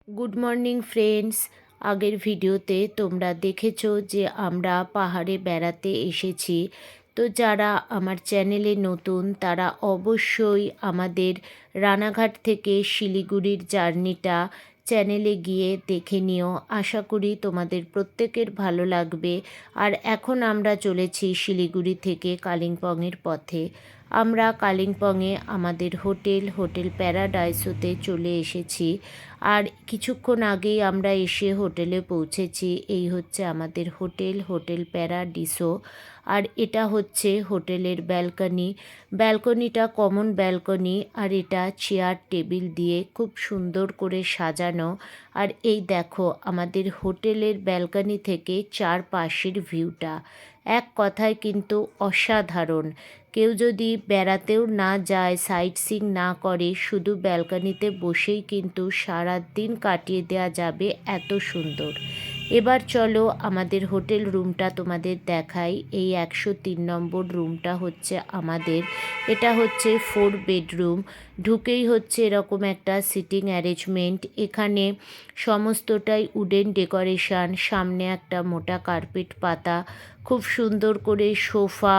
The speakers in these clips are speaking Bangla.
Good morning friends. আগের ভিডিওতে তোমরা দেখেছো যে আমরা পাহাড়ে বেড়াতে এসেছি। তো যারা আমার চ্যানেলে নতুন তারা অবশ্যই আমাদের রানাঘাট থেকে শিলিগুড়ির জার্নিটা চ্যানেলে গিয়ে দেখে নিও। আশা করি তোমাদের প্রত্যেকের ভালো লাগবে। আর এখন আমরা চলেছি শিলিগুড়ি থেকে কালিম্পংয়ের পথে। আমরা কালিম্পংয়ে আমাদের হোটেল প্যারাডাইসোতে চলে এসেছি। আর কিছুক্ষণ আগেই আমরা এসে হোটেলে পৌঁছেছি। এই হচ্ছে আমাদের হোটেল প্যারাডিসো। আর এটা হচ্ছে হোটেলের ব্যালকনিটা কমন ব্যালকনি। আর এটা চেয়ার টেবিল দিয়ে খুব সুন্দর করে সাজানো। আর এই দেখো আমাদের হোটেলের ব্যালকনি থেকে চারপাশের ভিউটা এক কথায় কিন্তু অসাধারণ। কেউ যদি বেড়াতেও না যায়, সাইট সিইং না করে, শুধু ব্যালকনিতে বসেই কিন্তু সারা দিন কাটিয়ে দেওয়া যাবে, এত সুন্দর। এবার চলো আমাদের হোটেল রুমটা তোমাদের দেখাই। এই 103 নম্বর রুমটা হচ্ছে আমাদের। এটা হচ্ছে 4 বেডরুম। ঢুকেই হচ্ছে এরকম একটা সিটিং অ্যারেঞ্জমেন্ট। এখানে সমস্তটাই উডেন ডেকোরেশন। সামনে একটা মোটা কার্পেট পাতা, খুব সুন্দর করে সোফা,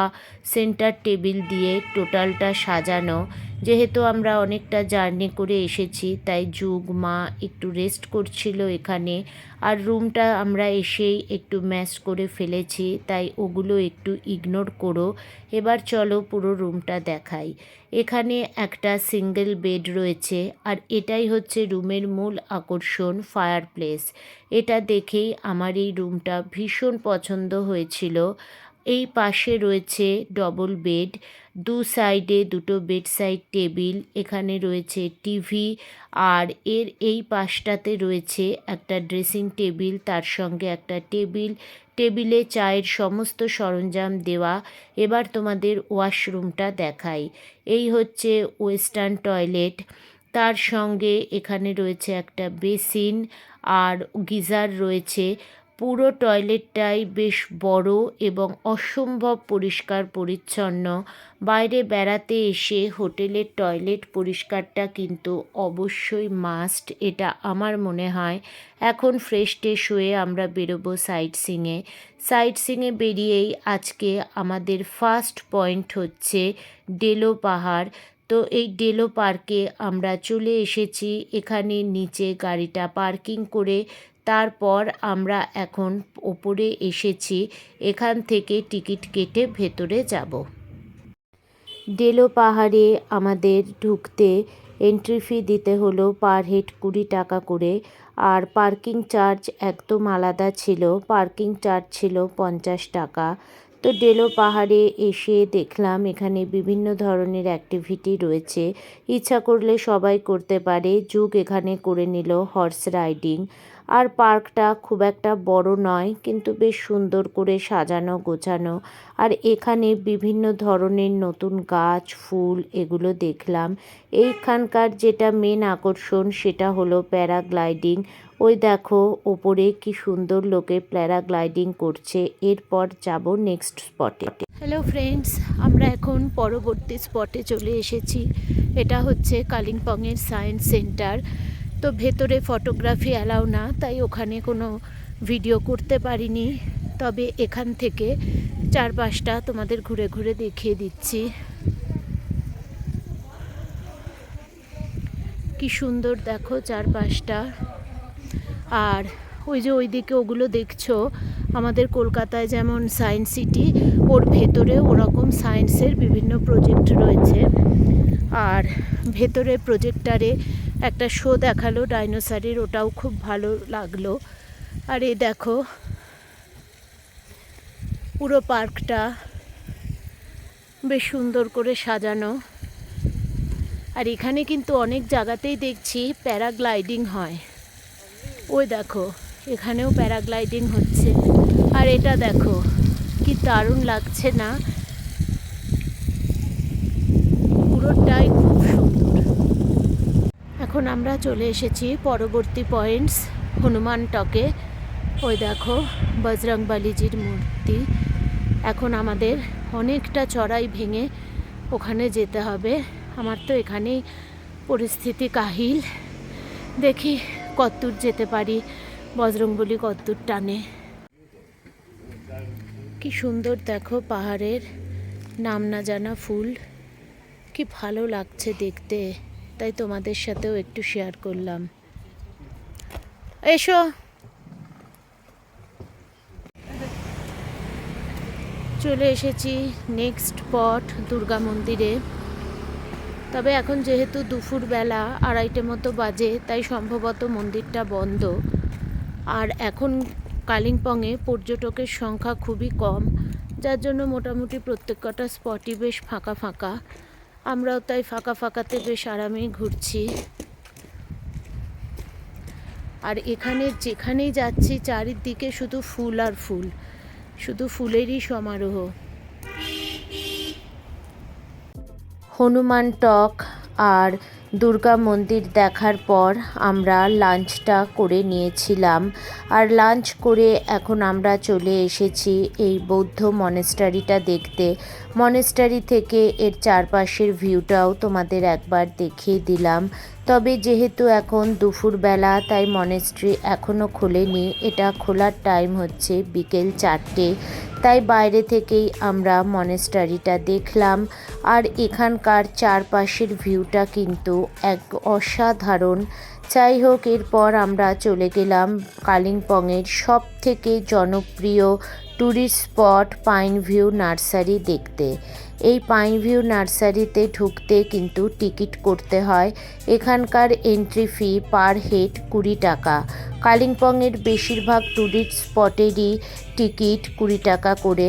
সেন্টার টেবিল দিয়ে টোটালটা সাজানো। যেহেতু আমরা অনেকটা জার্নি করে এসেছি তাই যুগ মা একটু রেস্ট করছিল এখানে। আর রুমটা আমরা এসেই একটু ম্যাশ করে ফেলেছি, তাই ওগুলো একটু ইগনোর করো। এবার চলো পুরো রুমটা দেখাই। এখানে একটা সিঙ্গেল বেড রয়েছে। আর এটাই হচ্ছে রুমের মূল আকর্ষণ, ফায়ারপ্লেস। এটা দেখেই আমার এই রুমটা ভীষণ পছন্দ হয়েছিল। এই পাশে রয়েছে ডবল বেড, দু সাইডে দুটো বেড সাইড টেবিল। এখানে রয়েছে টিভি। আর এর এই পাশটাতে রয়েছে একটা ড্রেসিং টেবিল, তার সঙ্গে একটা টেবিলে চায়ের সমস্ত সরঞ্জাম দেওয়া। এবার তোমাদের ওয়াশরুমটা দেখাই। এই হচ্ছে ওয়েস্টার্ন টয়লেট, তার সঙ্গে এখানে রয়েছে একটা বেসিন আর গিজার রয়েছে। পুরো টয়লেটটাই বেশ বড় এবং অসম্ভব পরিষ্কার পরিচ্ছন্ন। বাইরে বেড়াতে এসে হোটেলের টয়লেট পরিষ্কারটা কিন্তু অবশ্যই মাস্ট, এটা আমার মনে হয়। এখন ফ্রেশ ট্রেশ হয়ে আমরা বেরোবো সাইট সিংয়ে বেরিয়েই আজকে আমাদের ফার্স্ট পয়েন্ট হচ্ছে ডেলো পাহাড়। তো এই ডেলো পার্কে আমরা চলে এসেছি। এখানে নিচে গাড়িটা পার্কিং করে তারপর আমরা এখন ওপরে এসেছি। এখান থেকে টিকিট কেটে ভেতরে যাব। ডেলো পাহাড়ে আমাদের ঢুকতে এন্ট্রি ফি দিতে হলো পার হেড 20 টাকা করে। আর পার্কিং চার্জ একদম আলাদা ছিল, পার্কিং চার্জ ছিল 50 টাকা। তো ডেলো পাহাড়ে এসে দেখলাম এখানে বিভিন্ন ধরনের অ্যাক্টিভিটি রয়েছে, ইচ্ছা করলে সবাই করতে পারে। যুগ এখানে করে নিল হর্স রাইডিং। আর পার্কটা খুব একটা বড় নয়, কিন্তু বেশ সুন্দর করে সাজানো গোছানো। আর এখানে বিভিন্ন ধরনের নতুন গাছ ফুল এগুলো দেখলাম। এইখানকার যেটা মেন আকর্ষণ সেটা হলো প্যারাগ্লাইডিং। ওই দেখো ওপরে কি সুন্দর লোকে প্যারাগ্লাইডিং করছে। এরপর যাব নেক্সট স্পটে। হ্যালো ফ্রেন্ডস, আমরা এখন পরবর্তী স্পটে চলে এসেছি। এটা হচ্ছে কালিম্পংয়ের সায়েন্স সেন্টার। তো ভেতরে ফটোগ্রাফি অ্যালাউ না, তাই ওখানে কোনো ভিডিও করতে পারিনি। তবে এখান থেকে চারপাশটা তোমাদের ঘুরে ঘুরে দেখিয়ে দিচ্ছি। কি সুন্দর দেখো চারপাশটা। আর ওই যে ওইদিকে ওগুলো দেখছো, আমাদের কলকাতায় যেমন সায়েন্স সিটি, ওর ভেতরে ওরকম সায়েন্সের বিভিন্ন প্রজেক্ট রয়েছে। আর ভেতরে প্রজেক্টারে একটা শো দেখালো ডাইনোসরের, ওটাও খুব ভালো লাগলো। আর এই দেখো পুরো পার্কটা বেশ সুন্দর করে সাজানো। আর এখানে কিন্তু অনেক জায়গাতেই দেখছি প্যারাগ্লাইডিং হয়। ওই দেখো এখানেও প্যারাগ্লাইডিং হচ্ছে। আর এটা দেখো কি দারুণ লাগছে না, পুরোটাই খুব সুন্দর। এখন আমরা চলে এসেছি পরবর্তী পয়েন্টস হনুমান টকে। ওই দেখো বজরংবলীজির মূর্তি। এখন আমাদের অনেকটা চড়াই ভেঙে ওখানে যেতে হবে। আমার তো এখানেই পরিস্থিতি কাহিল, দেখি কতদূর যেতে পারি, বজরংবলী কতদূর টানে। কি সুন্দর দেখো পাহাড়ের নাম না জানা ফুল, কি ভালো লাগছে দেখতে, তাই তোমাদের সাথেও একটু শেয়ার করলাম। এসো, চলে এসেছি নেক্সট স্পট দুর্গা মন্দিরে। তবে এখন যেহেতু দুপুরবেলা 2:30 মতো বাজে, তাই সম্ভবত মন্দিরটা বন্ধ। আর এখন কালিম্পংয়ে পর্যটকের সংখ্যা খুবই কম, যার জন্য মোটামুটি প্রত্যেক কটা স্পটই বেশ ফাঁকা ফাঁকা। আমরাও তাই ফাঁকা ফাঁকাতে বেশ আরামেই ঘুরছি। আর এখানে যেখানেই যাচ্ছি চারিদিকে শুধু ফুল আর ফুল, শুধু ফুলেরই সমারোহ। হনুমান টক আর দুর্গা মন্দির দেখার পর আমরা লাঞ্চটা করে নিয়েছিলাম। আর লাঞ্চ করে এখন আমরা চলে এসেছি এই বৌদ্ধ মনেস্টারিটা দেখতে। মনেস্টারি থেকে এর চারপাশের ভিউটাও তোমাদের একবার দেখিয়ে দিলাম। তবে যেহেতু এখন দুপুরবেলা, তাই মনেস্ট্রি এখনও খোলেনি। এটা খোলার টাইম হচ্ছে বিকেল 4টে, তাই বাইরে থেকেই আমরা মনেস্টারিটা দেখলাম। আর এখানকার চারপাশের ভিউটা কিন্তু এক অসাধারণ। যাই হোক, এরপর আমরা চলে গেলাম কালিম্পংয়ের সব থেকে জনপ্রিয় tourist spot pine view nursery দেখতে। এই পাইন ভিউ নার্সারিতে ঢুকতে কিন্তু টিকিট করতে হয়। এখানকার এন্ট্রি ফি পার হেড 20 টাকা। কালিম্পংয়ের বেশিরভাগ ট্যুরিস্ট স্পটেরই টিকিট 20 টাকা করে।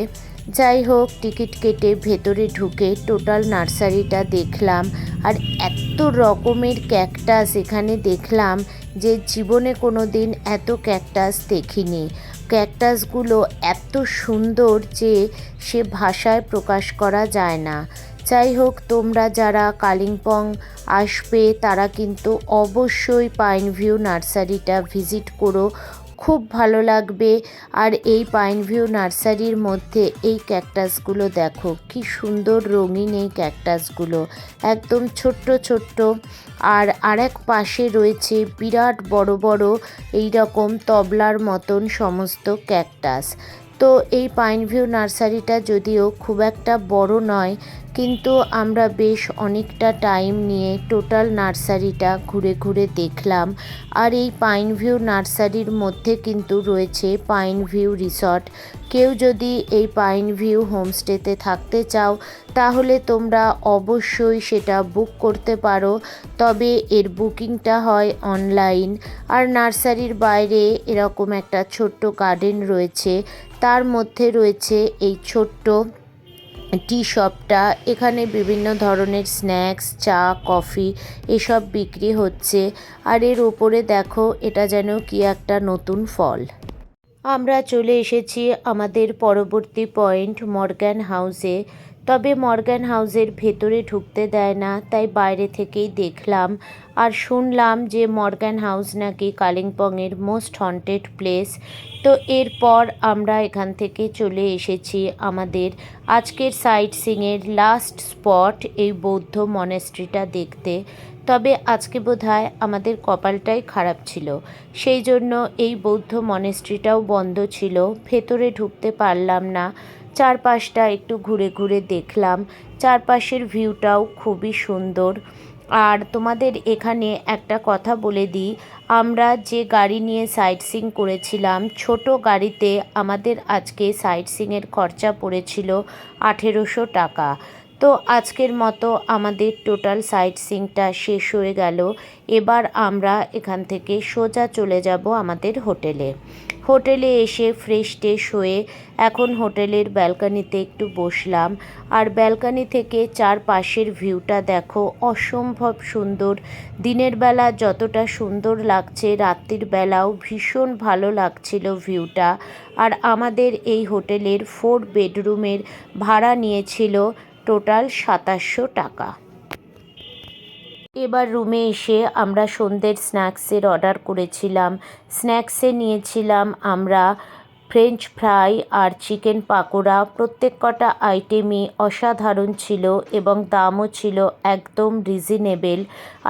যাই হোক, টিকিট কেটে ভেতরে ঢুকে টোটাল নার্সারিটা দেখলাম। আর এত রকমের ক্যাকটাস এখানে দেখলাম যে জীবনে কোনো দিন এত ক্যাকটাস দেখিনি। ক্যাকটাসগুলো এত সুন্দর যে সে ভাষায় প্রকাশ করা যায় না। যাই হোক, তোমরা যারা কালিম্পং আসবে তারা কিন্তু অবশ্যই পাইন ভিউ নার্সারিটা ভিজিট করো, খুব ভালো লাগবে। আর এই পাইন ভিউ নার্সারির মধ্যে এই ক্যাকটাসগুলো দেখো, কি সুন্দর রঙিন এই ক্যাকটাসগুলো, একদম ছোট্ট ছোট্ট। আর আরেক পাশে রয়েছে বিরাট বড় বড় এই রকম তবলার মতন সমস্ত ক্যাকটাস। তো এই পাইন ভিউ নার্সারিটা যদিও খুব একটা বড় নয়, কিন্তু আমরা বেশ অনেকটা টাইম নিয়ে টোটাল নার্সারিটা ঘুরে ঘুরে দেখলাম। আর এই পাইন ভিউ নার্সারির মধ্যে কিন্তু রয়েছে পাইন ভিউ রিসর্ট। কেউ যদি এই পাইন ভিউ হোমস্টেতে থাকতে চাও তাহলে তোমরা অবশ্যই সেটা বুক করতে পারো, তবে এর বুকিংটা হয় অনলাইন। আর নার্সারির বাইরে এরকম একটা ছোট্ট গার্ডেন রয়েছে, তার মধ্যে রয়েছে এই ছোট্ট টি শপটা। এখানে বিভিন্ন ধরনের স্ন্যাক্স, চা, কফি এসব বিক্রি হচ্ছে। আর এর ওপরে দেখো, এটা যেন কি একটা নতুন ফল। আমরা চলে এসেছি আমাদের পরবর্তী পয়েন্ট মর্গ্যান হাউসে। তবে মর্গ্যান হাউসের ভেতরে ঢুকতে দেয় না, তাই বাইরে থেকেই দেখলাম। আর শুনলাম যে মর্গ্যান হাউস নাকি কালিম্পংয়ের মোস্ট হন্টেড প্লেস। তো এরপর আমরা এখান থেকে চলে এসেছি আমাদের আজকের সাইট সিংয়ের লাস্ট স্পট এই বৌদ্ধ মনেস্ট্রিটা দেখতে। তবে আজকে বোধহয় আমাদের কপালটাই খারাপ ছিল, সেই জন্য এই বৌদ্ধ মনেস্ট্রিটাও বন্ধ ছিল, ভেতরে ঢুকতে পারলাম না। চারপাশটা একটু ঘুরে ঘুরে দেখলাম, চারপাশের ভিউটাও খুবই সুন্দর। আর তোমাদের এখানে একটা কথা বলে দিই, আমরা যে গাড়ি নিয়ে সাইট সিং করেছিলাম, ছোট গাড়িতে আমাদের আজকে সাইট সিংয়ের খরচা পড়েছিল 1800 টাকা। তো আজকের মতো আমাদের টোটাল সাইট সিংটা শেষ হয়ে গেল। এবার আমরা এখান থেকে সোজা চলে যাব আমাদের হোটেলে। হোটেলে এসে ফ্রেশ ট্রেশ হয়ে এখন হোটেলের ব্যালকনিতে একটু বসলাম। আর ব্যালকনি থেকে চারপাশের ভিউটা দেখো, অসম্ভব সুন্দর। দিনের বেলা যতটা সুন্দর লাগছে, রাত্রির বেলাও ভীষণ ভালো লাগছিল ভিউটা। আর আমাদের এই হোটেলের 4 বেডরুমের ভাড়া নিয়েছিল টোটাল 2700 টাকা। এবার রুমে এসে আমরা সন্ধ্যের স্ন্যাক্সের অর্ডার করেছিলাম। স্ন্যাক্সে নিয়েছিলাম আমরা ফ্রেঞ্চ ফ্রাই আর চিকেন পাকোড়া। প্রত্যেক কটা আইটেমই অসাধারণ ছিল এবং দামও ছিল একদম রিজনেবল।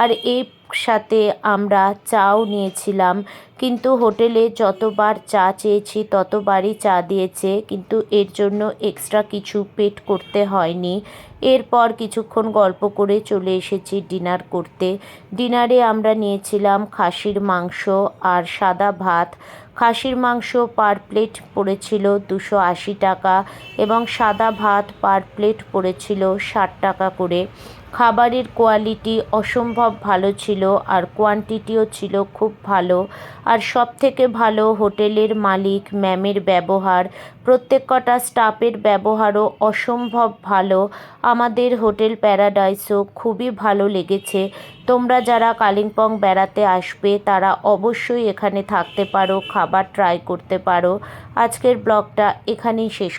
আর এই সাথে আমরা চাও নিয়েছিলাম, কিন্তু হোটেলে যতবার চা চেয়েছি ততবারই চা দিয়েছে, কিন্তু এর জন্য এক্সট্রা কিছু পেড করতে হয়নি। এরপর কিছুক্ষণ গল্প করে চলে এসেছি ডিনার করতে। ডিনারে আমরা নিয়েছিলাম খাসির মাংস আর সাদা ভাত। খাসির মাংস পার প্লেট পড়েছিল 280 টাকা এবং সাদা ভাত পার প্লেট পড়েছিল 60 টাকা করে। খাবারের কোয়ালিটি অসম্ভব ভালো ছিল আর কোয়ান্টিটিও ছিল খুব ভালো। আর সবথেকে ভালো হোটেলের মালিক ম্যামের ব্যবহার, প্রত্যেক কটা স্টাফের ব্যবহারও অসম্ভব ভালো। আমাদের হোটেল প্যারাডাইসও খুবই ভালো লেগেছে। তোমরা যারা কালিম্পং বেড়াতে আসবে তারা অবশ্যই এখানে থাকতে পারো, খাবার ট্রাই করতে পারো। আজকের ব্লগটা এখানেই শেষ।